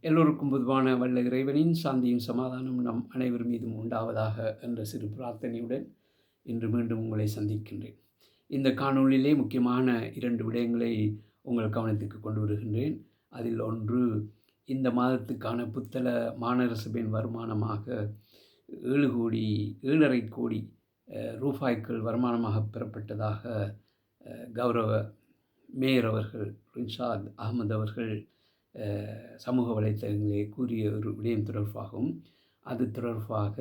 எல்லோருக்கும் பொதுவான வல்ல இறைவனின் சாந்தியும் சமாதானம் நம் அனைவர் மீதும் உண்டாவதாக என்ற சிறு பிரார்த்தனையுடன் இன்று மீண்டும் உங்களை சந்திக்கின்றேன். இந்த காணொளியிலே முக்கியமான 2 விடயங்களை உங்கள் கவனத்துக்கு கொண்டு வருகின்றேன். அதில் ஒன்று, இந்த மாதத்துக்கான புத்தள மாநகர சபையின் வருமானமாக 7,5 கோடி ரூபாய்கள் வருமானமாக பெறப்பட்டதாக கௌரவ மேயர் அவர்கள் ரின்ஷாத் அகமது அவர்கள் சமூக வலைத்தளங்களிலே கூறிய ஒரு விடயம் தொடர்பாகவும், அது தொடர்பாக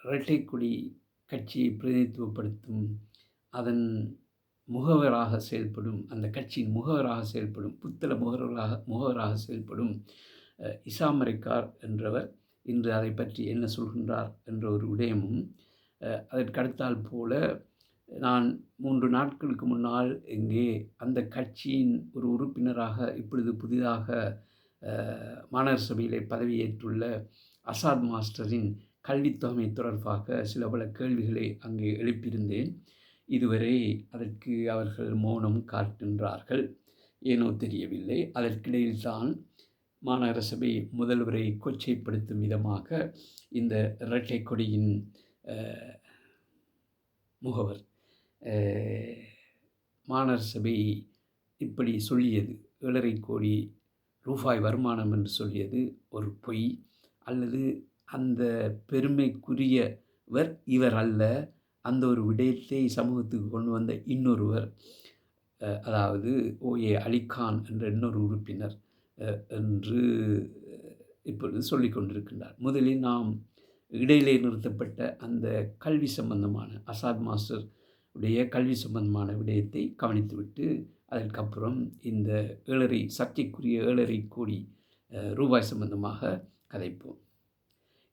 இரட்டைக்குடி கட்சியை பிரதிநிதித்துவப்படுத்தும் அதன் முகவராக செயல்படும், அந்த கட்சியின் முகவராக செயல்படும், புத்தள முகவராக செயல்படும் இசாம் மரைக்கார் என்றவர் இன்று அதை பற்றி என்ன சொல்கின்றார் என்ற ஒரு விடயமும், அதற்கடுத்தால் போல நான் 3 நாட்களுக்கு முன்னால் இங்கே அந்த கட்சியின் ஒரு உறுப்பினராக இப்பொழுது புதிதாக மாநகர சபையிலே பதவியேற்றுள்ள அசாத் மாஸ்டரின் கல்வித்தொகை தொடர்பாக சில பல கேள்விகளை அங்கே எழுப்பியிருந்தேன். இதுவரை அதற்கு அவர்கள் மௌனம் காட்டுகின்றார்கள், ஏனோ தெரியவில்லை. அதற்கிடையில் தான் மாநகர சபை முதல்வரை கொச்சைப்படுத்தும் விதமாக இந்த இரட்டை கொடியின் முகவர் மாநகர சபை இப்படி சொல்லியது, 7,5 கோடி ரூபாய் வருமானம் என்று சொல்லியது ஒரு பொய், அல்லது அந்த பெருமைக்குரியவர் இவர் அல்ல, அந்த ஒரு விடயத்தை சமூகத்துக்கு கொண்டு வந்த இன்னொருவர், அதாவது ஓஏ அலிகான் என்ற இன்னொரு உறுப்பினர் என்று இப்பொழுது சொல்லிக் கொண்டிருக்கின்றார். முதலில் நாம் இடையிலே நிறுத்தப்பட்ட அந்த கல்வி சம்பந்தமான அசாத் மாஸ்டர் உடைய கல்வி சம்பந்தமான விடயத்தை கவனித்துவிட்டு அதற்கப்புறம் இந்த சர்ச்சைக்குரிய 7,5 கோடி ரூபாய் சம்பந்தமாக கதைப்போம்.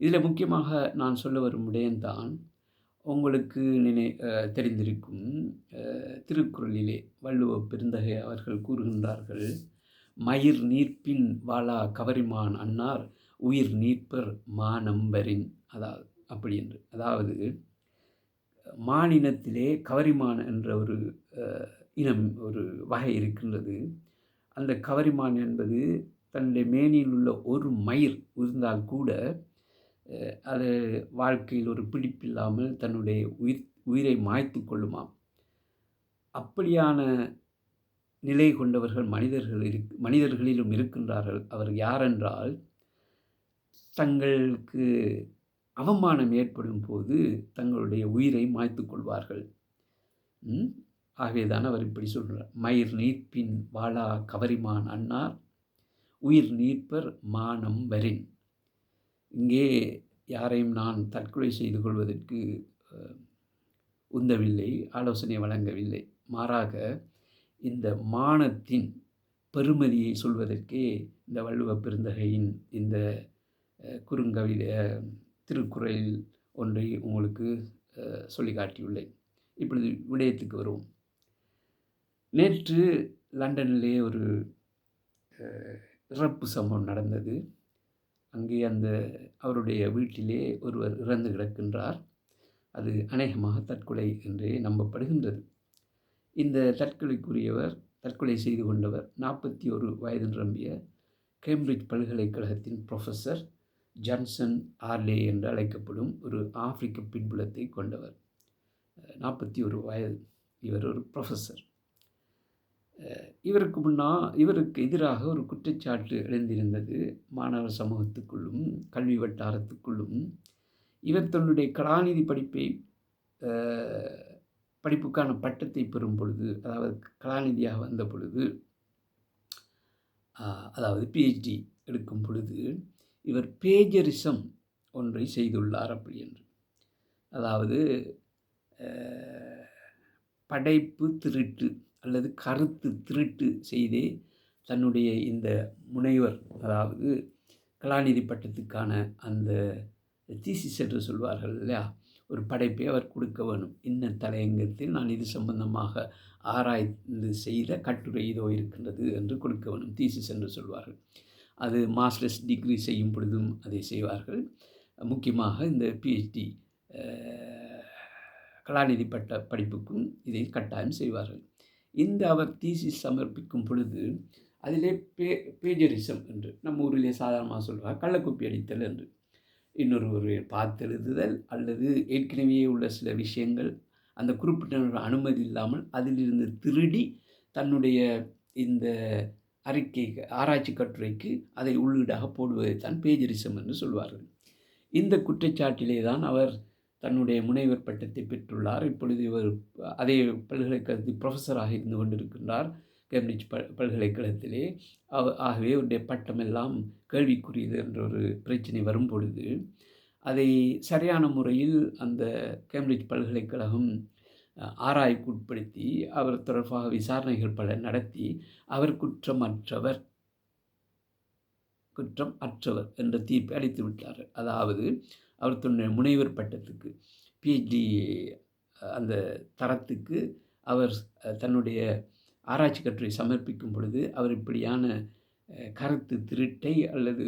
இதில் முக்கியமாக நான் சொல்ல வரும் விடயம்தான், உங்களுக்கு தெரிந்திருக்கும் திருக்குறளிலே வள்ளுவ பெருந்தகை அவர்கள் கூறுகின்றார்கள், மயிர் நீர்ப்பின் வாளா கவரிமான் அன்னார் உயிர் நீர்ப்பர் மானம்பரின். அதாவது அப்படி என்று, அதாவது மானினத்திலே கவரிமான் என்ற ஒரு இனம், ஒரு வகை இருக்கின்றது. அந்த கவரிமான் என்பது தன்னுடைய மேனியில் உள்ள ஒரு மயிர் உதிர்ந்தால் கூட அது வாழ்க்கையில் ஒரு பிடிப்பில்லாமல் தன்னுடைய உயிரை மாய்த்து கொள்ளுமாம். அப்படியான நிலை கொண்டவர்கள் மனிதர்களிலும் இருக்கின்றார்கள். அவர் யாரென்றால், தங்களுக்கு அவமானம் ஏற்படும் போது தங்களுடைய உயிரை மாய்த்து கொள்வார்கள். ஆகவேதான் அவர் இப்படி சொல்கிறார், மயிர் நீர்ப்பின் வாளா கவரிமான் அன்னார் உயிர் நீர்ப்பர் மானம் வரின். இங்கே யாரையும் நான் தற்கொலை செய்து கொள்வதற்கு உந்தவில்லை, ஆலோசனை வழங்கவில்லை. மாறாக இந்த மானத்தின் பெருமதியை சொல்வதற்கே இந்த வள்ளுவ பெருந்தகையின் இந்த குறுங்கவிதை திருக்குறளில் ஒன்றை உங்களுக்கு சொல்லி காட்டியுள்ளேன். இப்பொழுது விடயத்துக்கு வருவோம். நேற்று லண்டனிலே ஒரு இறப்பு சம்பவம் நடந்தது. அங்கே அவருடைய வீட்டிலே ஒருவர் இறந்து கிடக்கின்றார். அது அநேகமாக தற்கொலை என்றே நம்பப்படுகின்றது. இந்த தற்கொலைக்குரியவர், தற்கொலை செய்து கொண்டவர் 41 வயது நிரம்பிய கேம்பிரிட்ஜ் பல்கலைக்கழகத்தின் ப்ரொஃபஸர் ஜான்சன் ஆர்லே என்று அழைக்கப்படும் ஒரு ஆப்பிரிக்க பின்புலத்தை கொண்டவர். 41 வயது. இவர் ஒரு ப்ரொஃபஸர். இவருக்கு எதிராக ஒரு குற்றச்சாட்டு எழுந்திருந்தது மாணவர் சமூகத்துக்குள்ளும் கல்வி வட்டாரத்துக்குள்ளும். இவர் தன்னுடைய கலாநிதி படிப்புக்கான பட்டத்தை பெறும் பொழுது, அதாவது கலாநிதியாக வந்த பொழுது, அதாவது PhD எடுக்கும் பொழுது, இவர் பேஜரிசம் ஒன்றை செய்துள்ளார். அப்படி என்று, அதாவது படைப்பு திருட்டு அல்லது கருத்து திருட்டு செய்தே தன்னுடைய இந்த முனைவர், அதாவது கலாநிதி பட்டத்துக்கான அந்த தீசிஸ் என்று சொல்வார்கள் இல்லையா, ஒரு படைப்பை அவர் கொடுக்க வேணும். இன்ன தலையங்கத்தில் நான் இது சம்பந்தமாக ஆராய்ந்து செய்த கட்டுரை இதோ இருக்கின்றது என்று கொடுக்க வேணும். தீசிஸ் என்று சொல்வார்கள். அது மாஸ்டர்ஸ் டிகிரி செய்யும் பொழுதும் அதை செய்வார்கள். முக்கியமாக இந்த PhD கலாநிதி பட்ட படிப்புக்கும் இதை கட்டாயம் செய்வார்கள். அவர் தீசிஸ் சமர்ப்பிக்கும் பொழுது அதிலே பேஜரிசம் என்று நம்ம ஊரிலே சாதாரணமாக சொல்வார், கள்ளக்குப்பி அடித்தல் என்று. இன்னொரு பார்த்தெழுதுதல் அல்லது ஏற்கனவே உள்ள சில விஷயங்கள் அந்த குறிப்பிட்ட அனுமதி இல்லாமல் அதிலிருந்து திருடி தன்னுடைய இந்த ஆராய்ச்சி கட்டுரைக்கு அதை உள்ளீடாக போடுவதைத்தான் பேஜரிசம் என்று சொல்வார்கள். இந்த குற்றச்சாட்டிலே தான் அவர் தன்னுடைய முனைவர் பட்டத்தை பெற்றுள்ளார். இப்பொழுது இவர் அதே பல்கலைக்கழகத்தில் ப்ரொஃபஸராக இருந்து கொண்டிருக்கின்றார், கேம்பிரிட்ஜ் பல்கலைக்கழகத்திலே. ஆகவே அவருடைய பட்டமெல்லாம் கேள்விக்குரியது என்ற ஒரு பிரச்சனை வரும் பொழுது அதை சரியான முறையில் அந்த கேம்பிரிட்ஜ் பல்கலைக்கழகம் ஆராய்வுக்கு உட்படுத்தி அவர் தொடர்பாக விசாரணைகள் பல நடத்தி அவர் குற்றம் அற்றவர் என்ற தீர்ப்பை அளித்து விட்டார். அதாவது அவர் தன்னுடைய முனைவர் பட்டத்துக்கு பிஹெச்டி அந்த தரத்துக்கு அவர் தன்னுடைய ஆராய்ச்சி கட்டுரை சமர்ப்பிக்கும் பொழுது அவர் இப்படியான கருத்து திருட்டை அல்லது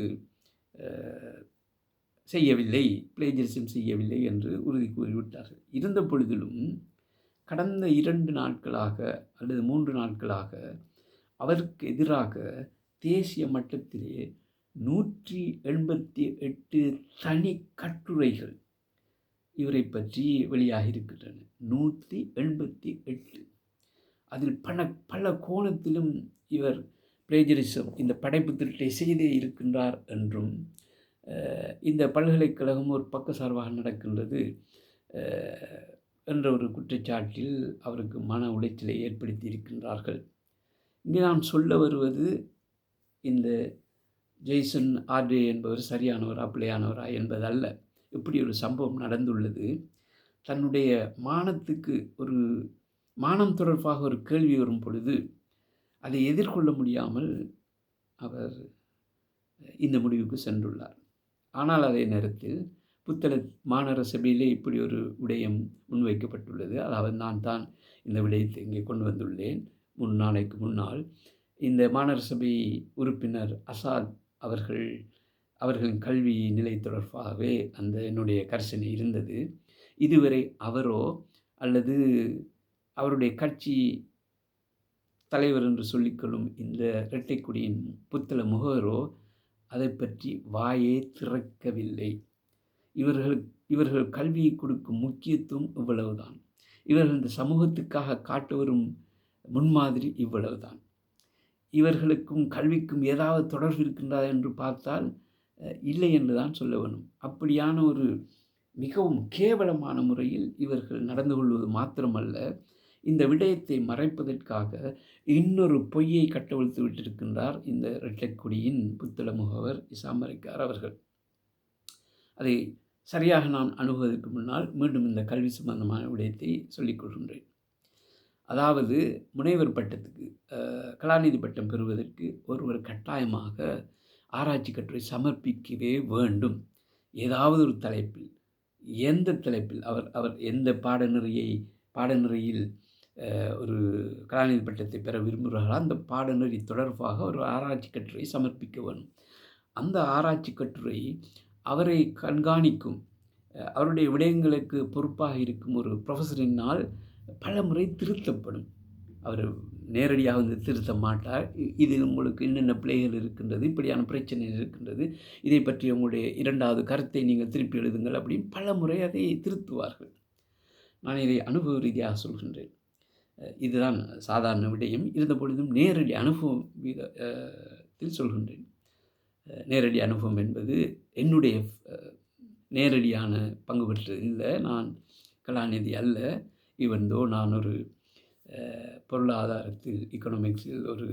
செய்யவில்லை, பிளேஜரிசம் செய்யவில்லை என்று உறுதி கூறிவிட்டார்கள். இருந்த பொழுதிலும் கடந்த 2 நாட்களாக அல்லது 3 நாட்களாக அவருக்கு எதிராக தேசிய மட்டத்திலே 188 தனி கட்டுரைகள் இவரை பற்றி வெளியாகியிருக்கின்றன. 188. அதில் பல கோணத்திலும் இவர் பிளேஜரிசம், இந்த படைப்பு திருட்டை செய்தே இருக்கின்றார் என்றும், இந்த பல்கலைக்கழகம் ஒரு பக்கசார்பாக நடக்கின்றது என்ற ஒரு குற்றச்சாட்டில் அவருக்கு மன உளைச்சலை ஏற்படுத்தி இருக்கின்றார்கள். இங்கே நான் சொல்ல வருவது, இந்த ஜெய்சன் ஆர்டே என்பவர் சரியானவரா பிழையானவரா என்பதல்ல. இப்படி ஒரு சம்பவம் நடந்துள்ளது. தன்னுடைய மானத்துக்கு ஒரு மானம் தொடர்பாக ஒரு கேள்வி வரும் பொழுது அதை எதிர்கொள்ள முடியாமல் அவர் இந்த முடிவுக்கு சென்றுள்ளார். ஆனால் அதே நேரத்தில் புத்தள மாநகர சபையிலே இப்படி ஒரு விடயம் முன்வைக்கப்பட்டுள்ளது. அதாவது நான் தான் இந்த விடயத்தை இங்கே கொண்டு வந்துள்ளேன். 3 நாளைக்கு முன்னால் இந்த மாநகர சபை உறுப்பினர் அசாத் அவர்களின் கல்வி நிலை தொடர்பாகவே அந்த என்னுடைய கரிசனை இருந்தது. இதுவரை அவரோ அல்லது அவருடைய கட்சி தலைவர் என்று சொல்லிக்கொள்ளும் இந்த இரட்டைக்குடியின் புத்தள முகவரோ அதை பற்றி வாயே திறக்கவில்லை. இவர்கள் கல்வியை கொடுக்கும் முக்கியத்துவம் இவ்வளவுதான். இவர்கள் இந்த சமூகத்துக்காக காட்டு வரும் முன்மாதிரி இவ்வளவுதான். இவர்களுக்கும் கல்விக்கும் ஏதாவது தொடர்பு இருக்கின்றதா என்று பார்த்தால் இல்லை என்று தான் சொல்ல வேணும். அப்படியான ஒரு மிகவும் கேவலமான முறையில் இவர்கள் நடந்து கொள்வது மாத்திரமல்ல, இந்த விடயத்தை மறைப்பதற்காக இன்னொரு பொய்யை கட்டவிழ்த்து விட்டிருக்கின்றார் இந்த இரட்டைக்குடியின் புத்தள முகவர் இசாம் மரிக்கார் அவர்கள். அதை சரியாக நான் அணுகுவதற்கு முன்னால் மீண்டும் இந்த கல்வி சம்பந்தமான விடயத்தை சொல்லிக் கொள்கின்றேன். அதாவது முனைவர் பட்டத்துக்கு கலாநிதி பட்டம் பெறுவதற்கு ஒருவர் கட்டாயமாக ஆராய்ச்சி கட்டுரை சமர்ப்பிக்கவே வேண்டும். ஏதாவது ஒரு தலைப்பில், எந்த தலைப்பில் அவர் எந்த பாடநெறியில் ஒரு கலாநிதி பட்டத்தை பெற விரும்புகிறார்களோ அந்த பாடநெறி தொடர்பாக ஒரு ஆராய்ச்சி கட்டுரை சமர்ப்பிக்க வேண்டும். அந்த ஆராய்ச்சி கட்டுரை அவரை கண்காணிக்கும், அவருடைய விடயங்களுக்கு பொறுப்பாக இருக்கும் ஒரு ப்ரொஃபஸரினால் பல முறை திருத்தப்படும். அவர் நேரடியாக வந்து திருத்த மாட்டார். இது உங்களுக்கு என்னென்ன பிழைகள் இருக்கின்றது, இப்படியான பிரச்சனை இருக்கின்றது, இதை பற்றி உங்களுடைய 2வது கருத்தை நீங்கள் திருப்பி எழுதுங்கள் அப்படின்னு பல முறை அதை திருத்துவார்கள். நான் இதை அனுபவ ரீதியாக சொல்கின்றேன். இதுதான் சாதாரண விடயம். இருந்த பொழுதும் நேரடி அனுபவம் சொல்கின்றேன். நேரடி அனுபவம் என்பது என்னுடைய நேரடியான பங்கு பெற்றது இல்லை. நான் கலாநிதி அல்ல. இவன்தோ நான் ஒரு பொருளாதாரத்தில் எக்கனாமிக்ஸில் ஒரு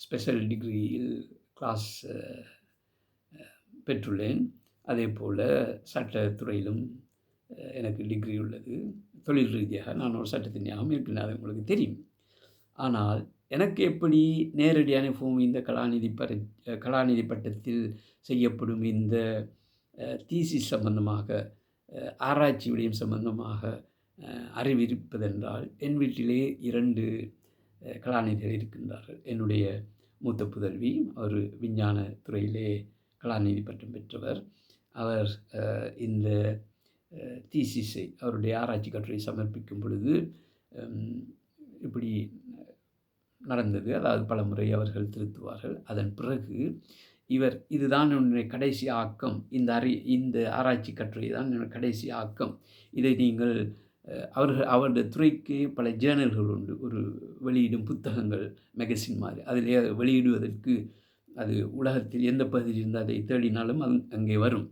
ஸ்பெஷல் டிகிரியில் கிளாஸ் பெற்றுள்ளேன். அதே போல் சட்டத்துறையிலும் எனக்கு டிகிரி உள்ளது. தொழில் ரீதியாக நான் ஒரு சட்டத்தின் ஞாபகம் இருக்கின்றேன், அது உங்களுக்கு தெரியும். ஆனால் எனக்கு எப்படி நேரடி அனுபவம் இந்த கலாநிதி பட்டத்தில் செய்யப்படும் இந்த தீசிஸ் சம்பந்தமாக, ஆராய்ச்சி விடயம் சம்பந்தமாக அறிவிருப்பதென்றால், என் வீட்டிலே 2 கலாநிதிகள் இருக்கின்றார்கள். என்னுடைய மூத்த புதல்வி, அவர் விஞ்ஞான துறையிலே கலாநிதி பட்டம் பெற்றவர். அவர் இந்த தீசிஸை, அவருடைய ஆராய்ச்சி கட்டுரை சமர்ப்பிக்கும் பொழுது இப்படி நடந்தது. அதாவது பலமுறை அவர்கள் திருத்துவார்கள். அதன் பிறகு இதுதான் என்னுடைய கடைசி ஆக்கம், இந்த ஆராய்ச்சி கட்டுரை தான் என்னுடைய கடைசி ஆக்கம். இதை நீங்கள் அவருடைய துறைக்கு பல ஜேர்னல்கள் உண்டு. ஒரு வெளியிடும் புத்தகங்கள், மேகசின் மாதிரி. அதிலே வெளியிடுவதற்கு அது உலகத்தில் எந்த பகுதியில் இருந்து அதை தேடினாலும் அங்கே வரும்.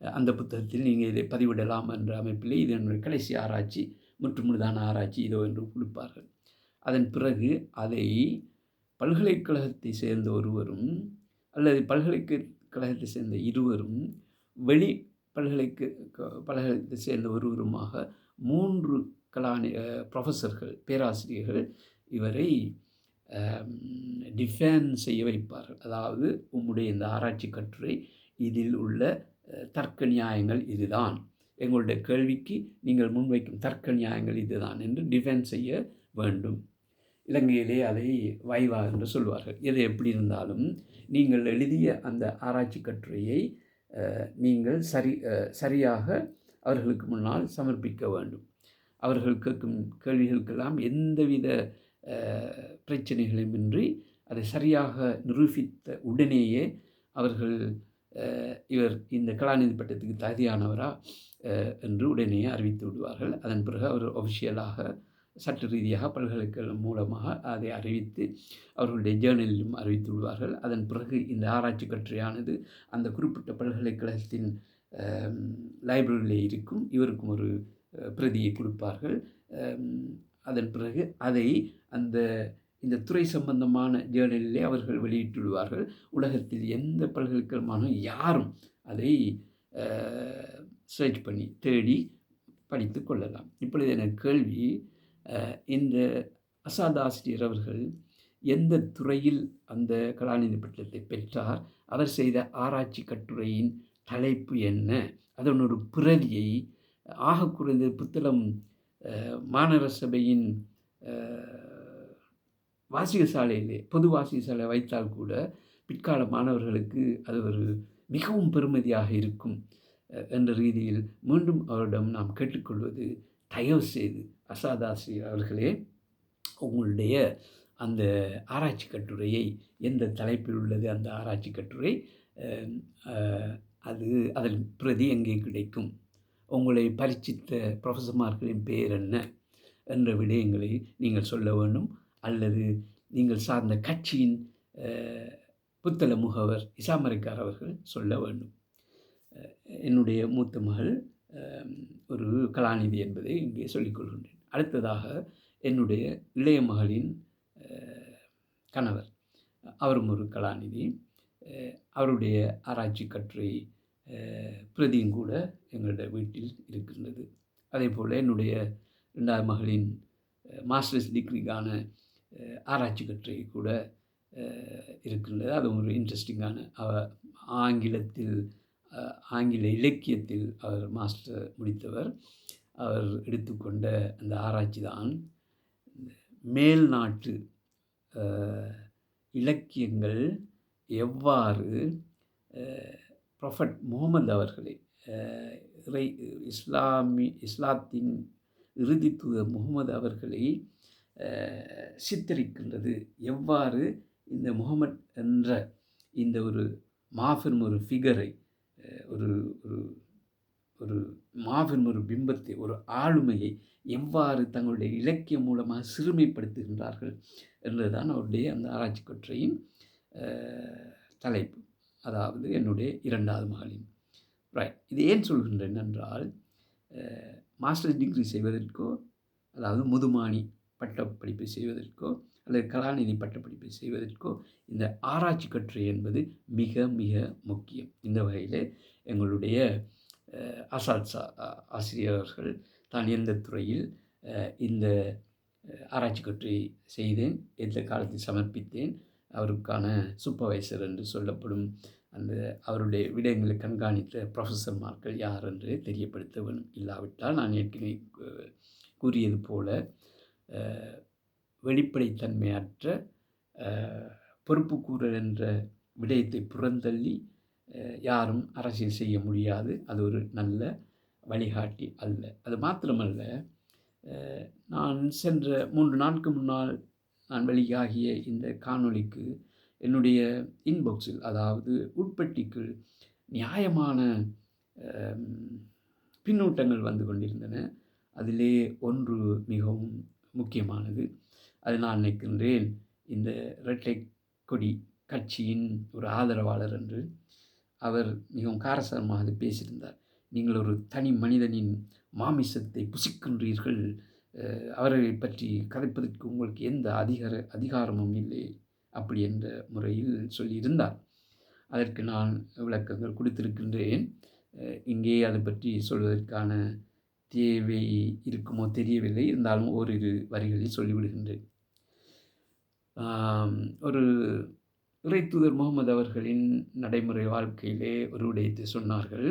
அந்த புத்தகத்தில் நீங்கள் இதை பதிவிடலாம் என்ற அமைப்பிலே இது என்னுடைய கடைசி ஆராய்ச்சி, முற்றுமுழுதான ஆராய்ச்சி இதோ என்று கொடுப்பார்கள். அதன் பிறகு அதை பல்கலைக்கழகத்தை சேர்ந்த ஒருவரும் அல்லது பல்கலைக்கழகத்தை சேர்ந்த இருவரும் வெளி பல்கலைக்கழகத்தை சேர்ந்த ஒருவருமாக 3 ப்ரொஃபஸர்கள், பேராசிரியர்கள் இவரை டிஃபெண்ட் செய்ய வைப்பார்கள். அதாவது உம்முடைய இந்த ஆராய்ச்சி கட்டுரை இதில் உள்ள தர்க்க நியாயங்கள் இதுதான், எங்களுடைய கேள்விக்கு நீங்கள் முன்வைக்கும் தர்க்க நியாயங்கள் இதுதான் என்று டிஃபெண்ட் செய்ய வேண்டும். இலங்கையிலே அதை வைவா என்று சொல்வார்கள். எது எப்படி இருந்தாலும் நீங்கள் எழுதிய அந்த ஆராய்ச்சி கட்டுரையை நீங்கள் சரியாக அவர்களுக்கு முன்னால் சமர்ப்பிக்க வேண்டும். அவர்கள் கேட்கும் கேள்விகளுக்கெல்லாம் எந்தவித பிரச்சனைகளுமின்றி அதை சரியாக நிரூபித்த உடனேயே அவர்கள் இவர் இந்த கலாநிதி பட்டத்துக்கு தகுதியானவரா என்று உடனே அறிவித்து விடுவார்கள். அதன் பிறகு அவர் ஒஃபிஷியலாக சட்ட ரீதியாக பல்கலைக்கழகம் மூலமாக அதை அறிவித்து அவர்களுடைய ஜேர்னலிலும் அறிவித்து விடுவார்கள். அதன் பிறகு இந்த ஆராய்ச்சி கட்டுரையானது அந்த குறிப்பிட்ட பல்கலைக்கழகத்தின் லைப்ரரியிலே இருக்கும். இவருக்கும் ஒரு பிரதியை கொடுப்பார்கள். அதன் பிறகு அதை இந்த துறை சம்பந்தமான ஜேர்னலிலே அவர்கள் வெளியிட்டு விடுவார்கள். உலகத்தில் எந்த பல்கலைக்கழகமானும் யாரும் அதை சர்ச் பண்ணி தேடி படித்து கொள்ளலாம். இப்பொழுது எனக்கு கேள்வி, இந்த அசாத் ஆசிரியர் அவர்கள் எந்த துறையில் அந்த கலாநிதி பட்டத்தை பெற்றார்? அவர் செய்த ஆராய்ச்சி கட்டுரையின் தலைப்பு என்ன? அதன் ஒரு பிரதியை ஆக குறைந்த புத்தளம் மாநகர சபையின் வாசிகசாலையிலே, பொது வாசிகசாலை வைத்தால் கூட பிற்கால மாணவர்களுக்கு அது ஒரு மிகவும் பெருமதியாக இருக்கும் என்ற ரீதியில் மீண்டும் அவரிடம் நாம் கேட்டுக்கொள்வது, தயவு செய்து அசாத் ஆசிரியர் அவர்களே, உங்களுடைய அந்த ஆராய்ச்சி கட்டுரையை, எந்த தலைப்பில் உள்ளது அந்த ஆராய்ச்சி கட்டுரை, அதன் பிரதி எங்கே கிடைக்கும்? உங்களை பரிச்சித்த ப்ரொஃபஸர்மார்களின் பெயர் என்ன என்ற விடயங்களை நீங்கள் சொல்ல வேண்டும். அல்லது நீங்கள் சார்ந்த கட்சியின் புத்தள முகவர் இசாமரிக்கார் அவர்கள் சொல்ல வேண்டும். என்னுடைய மூத்த மகள் ஒரு கலாநிதி என்பதை இங்கே சொல்லிக்கொள்கின்றேன். அடுத்ததாக என்னுடைய இளைய மகளின் கணவர், அவரும் ஒரு கலாநிதி. அவருடைய ஆராய்ச்சி கட்டுரை பிரதியும் கூட எங்களுடைய வீட்டில் இருக்கின்றது. அதே போல் என்னுடைய 2வது மகளின் மாஸ்டர்ஸ் டிகிரிக்கான ஆராய்ச்சி கட்டுரை கூட இருக்கின்றது. அது ஒரு இன்ட்ரெஸ்டிங்கான, ஆங்கில இலக்கியத்தில் அவர் மாஸ்டர் முடித்தவர். அவர் எடுத்துக்கொண்ட அந்த ஆராய்ச்சி தான் மேல் நாட்டு இலக்கியங்கள் எவ்வாறு ப்ரொஃபட் முகமது அவர்களை, இஸ்லாத்தின் இறுதி தூதர் முகமது அவர்களை சித்தரிக்கின்றது. எவ்வாறு இந்த முகமது என்ற இந்த ஒரு மாபெரும் ஒரு ஃபிகரை, ஒரு ஒரு மாபெரும் ஒரு பிம்பத்தை, ஒரு ஆளுமையை எவ்வாறு தங்களுடைய இலக்கியம் மூலமாக சிறுமைப்படுத்துகின்றார்கள் என்றுதான் அவருடைய அந்த ஆராய்ச்சி கட்டுரையின் தலைப்பு. அதாவது என்னுடைய 2வது மகளின் ரைட். இது ஏன் சொல்கின்றேன் என்றால், மாஸ்டர் டிகிரி செய்வதற்கோ, அதாவது முதுமானி பட்டப்படிப்பை செய்வதற்கோ, அல்லது கலாநிதி பட்டப்படிப்பை செய்வதற்கோ இந்த ஆராய்ச்சி கட்டுரை என்பது மிக மிக முக்கியம். இந்த வகையில் எங்களுடைய அசாத் ஆசிரியர்கள் தான் எந்த துறையில் இந்த ஆராய்ச்சி கட்டுரை செய்தேன், எந்த காலத்தில் சமர்ப்பித்தேன், அவருக்கான சூப்பர்வைசர் என்று சொல்லப்படும் அந்த அவருடைய விடயங்களை கண்காணித்த ப்ரொஃபஸர்மார்கள் யார் என்று தெரியப்படுத்த வேண்டும். இல்லாவிட்டால் நான் ஏற்கனவே கூறியது போல வெளிப்படைத்தன்மையற்ற பொறுப்புக்கூறல் என்ற விடயத்தை புறந்தள்ளி யாரும் அரசியல் செய்ய முடியாது. அது ஒரு நல்ல வழிகாட்டி அல்ல. அது மாத்திரமல்ல, நான் சென்ற 3 நாட்களுக்கு முன்னால் நான் வெளியாகிய இந்த காணொளிக்கு என்னுடைய இன்பாக்ஸில், அதாவது உட்பட்டிக்குள் நியாயமான பின்னூட்டங்கள் வந்து கொண்டிருந்தன. அதிலே ஒன்று மிகவும் முக்கியமானது. அது நான் நினைக்கின்றேன், இந்த இரட்டை கொடி கட்சியின் ஒரு ஆதரவாளர் என்று அவர் மிகவும் காரசாரமாக அதை பேசியிருந்தார். நீங்கள் ஒரு தனி மனிதனின் மாமிசத்தை புசிக்கின்றீர்கள், அவரை பற்றி கதைப்பதற்கு உங்களுக்கு எந்த அதிகாரமும் இல்லை, அப்படி என்ற முறையில் சொல்லியிருந்தார். அதற்கு நான் விளக்கங்கள் கொடுத்திருக்கின்றேன். இங்கே அதை பற்றி சொல்வதற்கான தேவை இருக்குமோ தெரியவில்லை. இருந்தாலும் ஓரிரு வரிகளில் சொல்லிவிடுகின்றேன். ஒரு இறைத்தூதர் முகமது அவர்களின் நடைமுறை வாழ்க்கையிலே ஒரு விடயத்தை சொன்னார்கள்.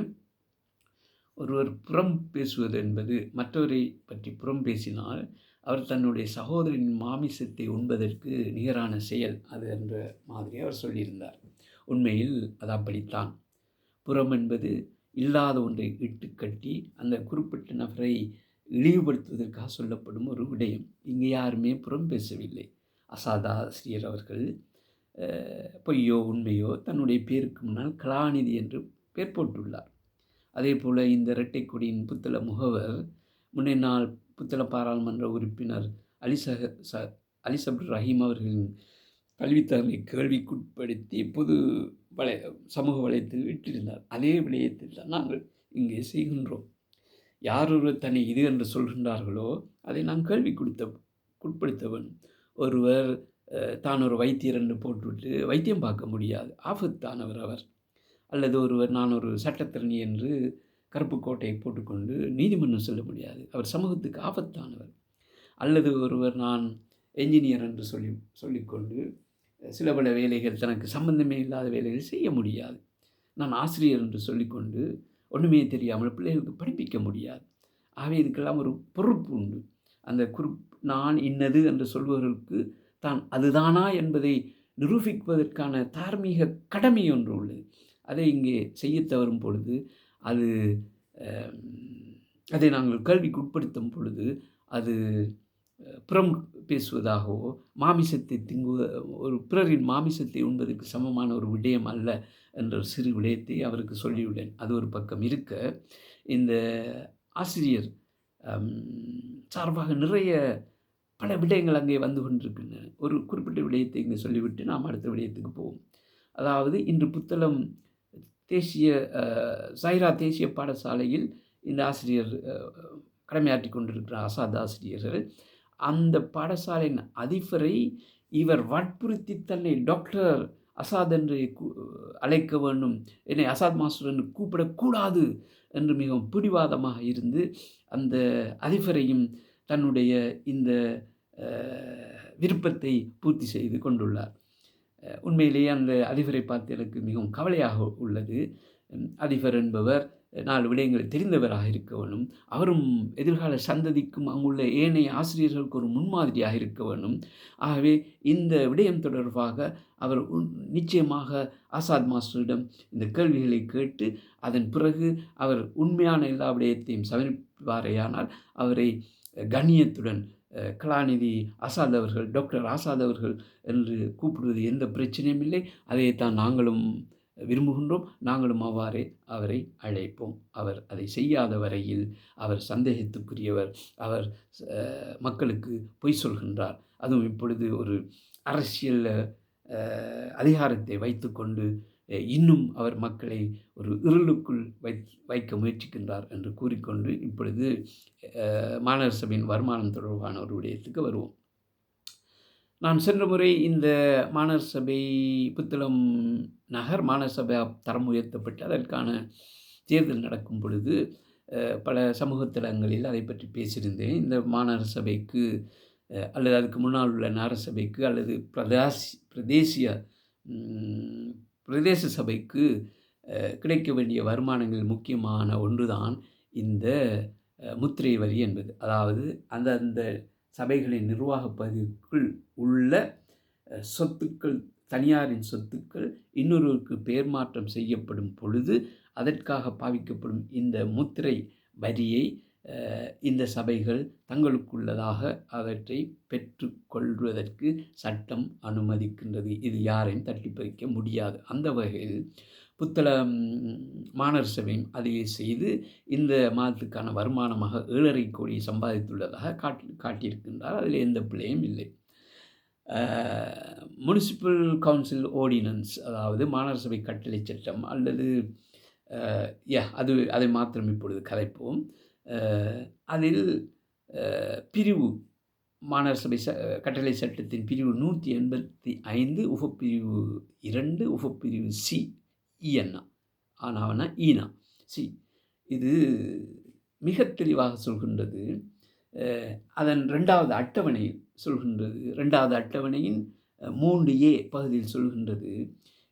ஒருவர் புறம் பேசுவது என்பது, மற்றவரை பற்றி புறம் பேசினால் அவர் தன்னுடைய சகோதரின் மாமிசத்தை உண்பதற்கு நிகரான செயல் அது என்ற மாதிரி அவர் சொல்லியிருந்தார். உண்மையில் அது அப்படித்தான். புறம் என்பது இல்லாத ஒன்றை இட்டு கட்டி அந்த குறிப்பிட்ட நபரை இழிவுபடுத்துவதற்காக சொல்லப்படும் ஒரு விடயம். இங்கே யாருமே புறம் பேசவில்லை. அசாத் ஆசிரியர் அவர்கள் பொய்யோ உண்மையோ தன்னுடைய பேருக்கு முன்னால் கலாநிதி என்று பேர் போட்டுள்ளார். அதே போல் இந்த இரட்டை கொடியின் புத்தள முகவர், முன்னே நாள் புத்தள பாராளுமன்ற உறுப்பினர் அலிசப்துர் ரஹீம் அவர்களின் கல்வித்தகமை கேள்விக்குட்படுத்தி சமூக வலைத்தில் விட்டிருந்தார். அதே விடயத்தில் தான் நாங்கள் இங்கே செய்கின்றோம். யாரொருவர் தன்னை இது என்று சொல்கின்றார்களோ அதை நாம் கேள்விக்குட்படுத்த வேண்டும். ஒருவர் தான் ஒரு வைத்தியர் என்று போட்டுவிட்டு வைத்தியம் பார்க்க முடியாது, ஆபத்தானவர் அவர். அல்லது ஒருவர் நான் ஒரு சட்டத்திரணி என்று கருப்பு கோட்டையை போட்டுக்கொண்டு நீதிமன்றம் செல்ல முடியாது, அவர் சமூகத்துக்கு ஆபத்தானவர். அல்லது ஒருவர் நான் என்ஜினியர் என்று சொல்லிக்கொண்டு சில பல வேலைகள் தனக்கு சம்பந்தமே இல்லாத வேலைகள் செய்ய முடியாது. நான் ஆசிரியர் என்று சொல்லிக்கொண்டு ஒன்றுமே தெரியாமல் பிள்ளைகளுக்கு படிப்பிக்க முடியாது. ஆகவே இதுக்கெல்லாம் ஒரு பொறுப்பு உண்டு. அந்த நான் இன்னது என்று சொல்பவர்களுக்கு தான் அதுதானா என்பதை நிரூபிப்பதற்கான தார்மீக கடமை ஒன்று உள்ளது. அதை இங்கே செய்ய தவறும் பொழுது அதை நாங்கள் கேள்விக்கு உட்படுத்தும் பொழுது அது புறம் பேசுவதாகவோ மாமிசத்தை ஒரு பிறரின் மாமிசத்தை உண்பதற்கு சமமான ஒரு விடயம் அல்ல என்ற சிறு விடயத்தை அவருக்கு சொல்லியுள்ளேன். அது ஒரு பக்கம் இருக்க, இந்த ஆசிரியர் சார்பாக நிறைய பல விடயங்கள் அங்கே வந்து கொண்டிருக்கின்றன. ஒரு குறிப்பிட்ட விடயத்தை இங்கே சொல்லிவிட்டு நாம் அடுத்த விடயத்துக்கு போவோம். அதாவது இன்று புத்தளம் சைரா தேசிய பாடசாலையில் இந்த ஆசிரியர் கடமையாற்றி கொண்டிருக்கிற அசாத் ஆசிரியர்கள், அந்த பாடசாலையின் அதிபரை இவர் வற்புறுத்தி தன்னை டாக்டர் அசாத் என்று அழைக்க வேண்டும், என்னை அசாத் மாஸ்டர் என்று கூப்பிடக்கூடாது என்று மிகவும் பிடிவாதமாக இருந்து அந்த அதிபரையும் தன்னுடைய இந்த விருப்பத்தை பூர்த்தி செய்து கொண்டுள்ளார். உண்மையிலேயே அந்த அதிபரை பார்த்து எனக்கு மிகவும் கவலையாக உள்ளது. அதிபர் என்பவர் 4 விடயங்களை தெரிந்தவராக இருக்க வேண்டும். அவரும் எதிர்கால சந்ததிக்கும் அங்குள்ள ஏனைய ஆசிரியர்களுக்கு ஒரு முன்மாதிரியாக இருக்க வேண்டும். ஆகவே இந்த விடயம் தொடர்பாக அவர் நிச்சயமாக ஆசாத் மாஸ்டரிடம் இந்த கேள்விகளை கேட்டு அதன் பிறகு அவர் உண்மையான எல்லா விடயத்தையும் சமர்ப்பிப்பாரேயானால் அவரை கண்ணியத்துடன் கலாநிதி ஆசாத் அவர்கள், டாக்டர் ஆசாத் அவர்கள் என்று கூப்பிடுவது எந்த பிரச்சனையும் இல்லை. அதைத்தான் நாங்களும் விரும்புகின்றோம். நாங்களும் அவ்வாறே அவரை அழைப்போம். அவர் அதை செய்யாத வரையில் அவர் சந்தேகத்துக்குரியவர். அவர் மக்களுக்கு பொய் சொல்கின்றார். அதுவும் இப்பொழுது ஒரு அரசியல் அதிகாரத்தை வைத்துக்கொண்டு இன்னும் அவர் மக்களை ஒரு இருளுக்குள் வைக்க முயற்சிக்கின்றார் என்று கூறிக்கொண்டு இப்பொழுது மாநகர சபையின் வருமானம் தொடர்பான ஒரு விடயத்துக்கு வருவோம். நான் சென்ற முறை இந்த மாநகர சபை புத்தளம் நகர் மாநகர சபை தரம் உயர்த்தப்பட்டு அதற்கான தேர்தல் நடக்கும் பொழுது பல சமூக தளங்களில் அதை பற்றி பேசியிருந்தேன். இந்த மாநகர சபைக்கு அல்லது அதுக்கு முன்னால் உள்ள நகர சபைக்கு அல்லது பிரதேச சபைக்கு கிடைக்க வேண்டிய வருமானங்கள் முக்கியமான ஒன்றுதான் இந்த முத்திரை வரி என்பது. அதாவது அந்த சபைகளின் நிர்வாக பகுதிக்குள் உள்ள சொத்துக்கள், தனியாரின் சொத்துக்கள் இன்னொருவருக்கு பெயர் மாற்றம் செய்யப்படும் பொழுது அதற்காக பாவிக்கப்படும் இந்த முத்திரை வரியை இந்த சபைகள் தங்களுக்குள்ளதாக அவற்றை பெற்றுக்கொள்வதற்கு சட்டம் அனுமதிக்கின்றது. இது யாரையும் தட்டி பறிக்க முடியாது. அந்த வகையில் புத்தள மாநகர சபையும் அதையே செய்து இந்த மாதத்துக்கான வருமானமாக 7.5 கோடி சம்பாதித்துள்ளதாக காட்டியிருக்கின்றார். அதில் எந்த பிழையும் இல்லை. முனிசிபல் கவுன்சில் ஆர்டினன்ஸ், அதாவது மாநகர சபை கட்டளை சட்டம் அல்லது அதை மாத்திரம் இப்பொழுது கதைப்போம். அதில் பிரிவு மாநகர சபை கட்டளை சட்டத்தின் பிரிவு 185 உபப்பிரிவு 2 உபப்பிரிவு சி ஈனா சி இது மிக தெளிவாக சொல்கின்றது. அதன் 2வது அட்டவணை சொல்கின்றது. 2வது அட்டவணையின் 3A பகுதியில் சொல்கின்றது,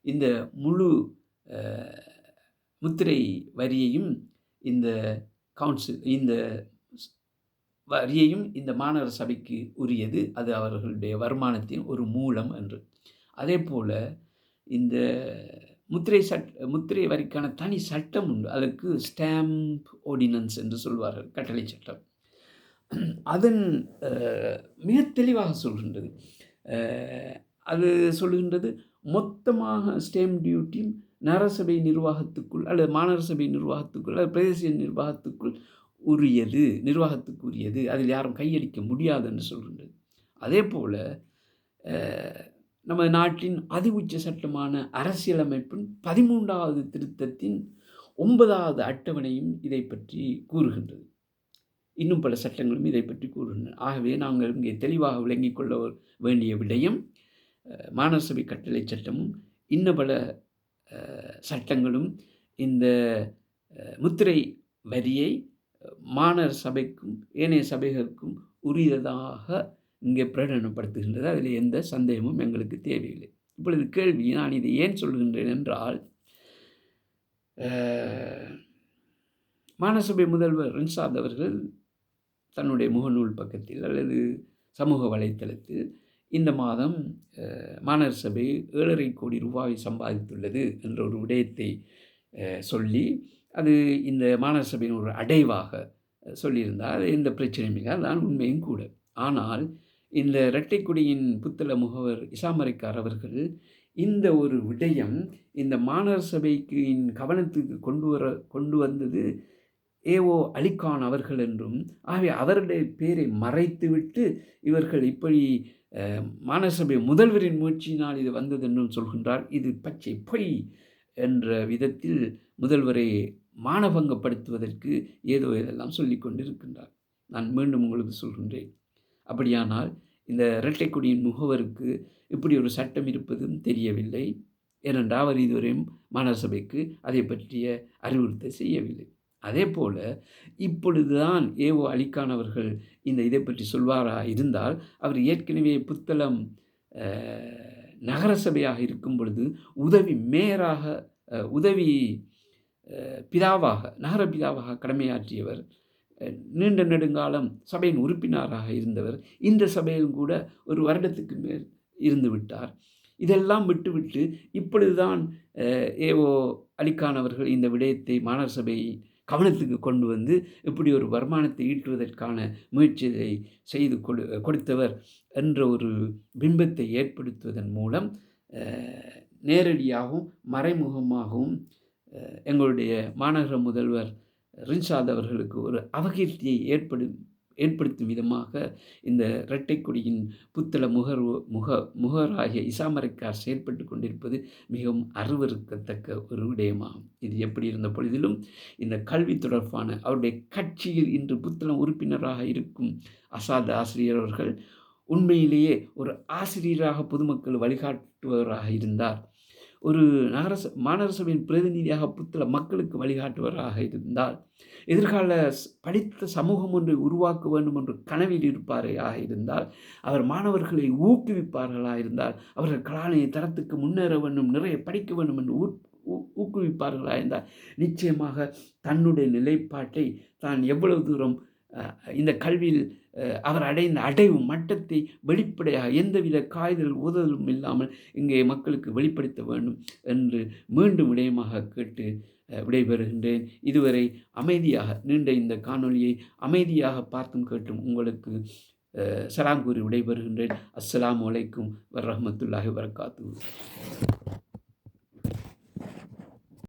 இந்த முழு முத்திரை வரியையும் இந்த வரியையும் இந்த மாநகர சபைக்கு உரியது. அது அவர்களுடைய வருமானத்தின் ஒரு மூலம் என்று. அதே போல் இந்த முத்திரை வரிக்கான தனி சட்டம் உண்டு. அதற்கு ஸ்டாம்ப் ஆர்டினன்ஸ் என்று சொல்வார்கள், கட்டளை சட்டம். அதன் மிக தெளிவாக சொல்கின்றது. அது சொல்கின்றது, மொத்தமாக ஸ்டாம்ப் டியூட்டி நகரசபை நிர்வாகத்துக்குள் அல்லது மாநகர சபை நிர்வாகத்துக்குள் அல்லது பிரதேச நிர்வாகத்துக்கு உரியது. அதில் யாரும் கையளிக்க முடியாது என்று சொல்கின்றது. அதே போல் நம்ம நாட்டின் அதி உச்ச சட்டமான அரசியலமைப்பின் 13வது திருத்தத்தின் 9வது அட்டவணையும் இதை பற்றி கூறுகின்றது. இன்னும் பல சட்டங்களும் இதை பற்றி கூறுகின்றன. ஆகவே நாங்கள் இங்கே தெளிவாக விளங்கிக் கொள்ள வேண்டிய விடயம், மாநகர சபை கட்டளை சட்டமும் இன்ன பல சட்டங்களும் இந்த முத்திரை வரியை மாநகர சபைக்கும் ஏனைய சபைகளுக்கும் உரியதாக இங்கே பிரகடனப்படுத்துகின்றது. அதில் எந்த சந்தேகமும் எங்களுக்கு தேவையில்லை. இப்பொழுது கேள்வி, நான் இதை ஏன் சொல்கின்றேன் என்றால், மாநகர சபை முதல்வர் ரின்சாத் அவர்கள் தன்னுடைய முகநூல் பக்கத்தில் அல்லது சமூக வலைத்தளத்தில் இந்த மாதம் மாநகர சபை 7.5 கோடி ரூபாய் சம்பாதித்துள்ளது என்ற ஒரு விடயத்தை சொல்லி, அது இந்த மாநகர சபையின் ஒரு அடைவாக சொல்லியிருந்தால் அது எந்த பிரச்சனையும் இல்லை, அதுதான் உண்மையும் கூட. ஆனால் இந்த இரட்டைக்குடியின் புத்தள முகவர் இசாமரைக்கார் அவர்கள் இந்த ஒரு விடயம் இந்த மாநகர சபைக்கு கவனத்துக்கு கொண்டு வந்தது ஏஓ அலிகான் அவர்கள் என்றும், ஆகவே அவருடைய பேரை மறைத்துவிட்டு இவர்கள் இப்படி மாநகர சபை முதல்வரின் முயற்சியினால் இது வந்தது என்றும் சொல்கின்றார். இது பச்சை பொய் என்ற விதத்தில் முதல்வரை மானபங்கப்படுத்துவதற்கு ஏதோ இதெல்லாம் சொல்லி கொண்டிருக்கின்றார். நான் மீண்டும் உங்களுக்கு சொல்கின்றேன், அப்படியானால் இந்த இரட்டைக்குடியின் முகவருக்கு இப்படி ஒரு சட்டம் இருப்பதும் தெரியவில்லை. ஏனென்றால் அவர் இதுவரையும் மாநகர சபைக்கு அதை பற்றிய அறிவுறுத்த செய்யவில்லை. அதே போல் இப்பொழுதுதான் ஏஓ அலிகான் அவர்கள் இதை பற்றி சொல்வாராக இருந்தால், அவர் ஏற்கனவே புத்தளம் நகர சபையாக இருக்கும் பொழுது உதவி மேயராக உதவி பிதாவாக நகர பிதாவாக கடமையாற்றியவர், நீண்ட நெடுங்காலம் சபையின் உறுப்பினராக இருந்தவர், இந்த சபையிலும் கூட ஒரு வருடத்துக்கு மேல் இருந்து விட்டார். இதெல்லாம் விட்டுவிட்டு இப்பொழுதுதான் ஏஓ அலிகான் அவர்கள் இந்த விடயத்தை மாநகர சபை கவனத்துக்கு கொண்டு வந்து இப்படி ஒரு வருமானத்தை ஈட்டுவதற்கான முயற்சியை செய்து கொடுத்தவர் என்ற ஒரு பிம்பத்தை ஏற்படுத்துவதன் மூலம் நேரடியாகவும் மறைமுகமாகவும் எங்களுடைய மாநகர முதல்வர் ரின்சாத் அவர்களுக்கு ஒரு அவகீர்த்தியை ஏற்படுத்தும் விதமாக இந்த இரட்டைக்குடியின் புத்தள முகராகிய இசாமரைக்கார் செயல்பட்டு கொண்டிருப்பது மிகவும் அருவருக்கத்தக்க ஒரு விடயமாகும். இது எப்படி இருந்த பொழுதிலும் இந்த கல்வி தொடர்பான அவருடைய கட்சியில் இன்று புத்தளம் உறுப்பினராக இருக்கும் அசாத் ஆசிரியர் அவர்கள் உண்மையிலேயே ஒரு ஆசிரியராக பொதுமக்கள் வழிகாட்டுபவராக இருந்தார். ஒரு மாநகர சபையின் பிரதிநிதியாக புத்தள மக்களுக்கு வழிகாட்டுவராக இருந்தால், எதிர்கால படித்த சமூகம் ஒன்றை உருவாக்க வேண்டும் என்று கனவில் இருப்பாரையாக இருந்தால், அவர் மாணவர்களை ஊக்குவிப்பார்களாக இருந்தால், அவர்கள் கலாநிதி தரத்துக்கு முன்னேற வேண்டும், நிறைய படிக்க வேண்டும் என்று ஊக்குவிப்பார்களாக இருந்தால், நிச்சயமாக தன்னுடைய நிலைப்பாட்டை தான் எவ்வளவு தூரம் இந்த கல்வியில் அவர் அடைந்த அடைவு மட்டத்தை வெளிப்படையாக எந்தவித காய்தல் ஊதலும் இல்லாமல் இங்கே மக்களுக்கு வெளிப்படுத்த வேண்டும் என்று மீண்டும் விடயமாக கேட்டு விடைபெறுகின்றேன். இதுவரை அமைதியாக நீண்ட இந்த காணொளியை அமைதியாக பார்த்தும் கேட்டும் உங்களுக்கு சலாம் கூறி விடைபெறுகின்றேன். அஸ்ஸலாமு அலைக்கும் வரஹ்மத்துல்லாஹி வபரகாத்துஹு.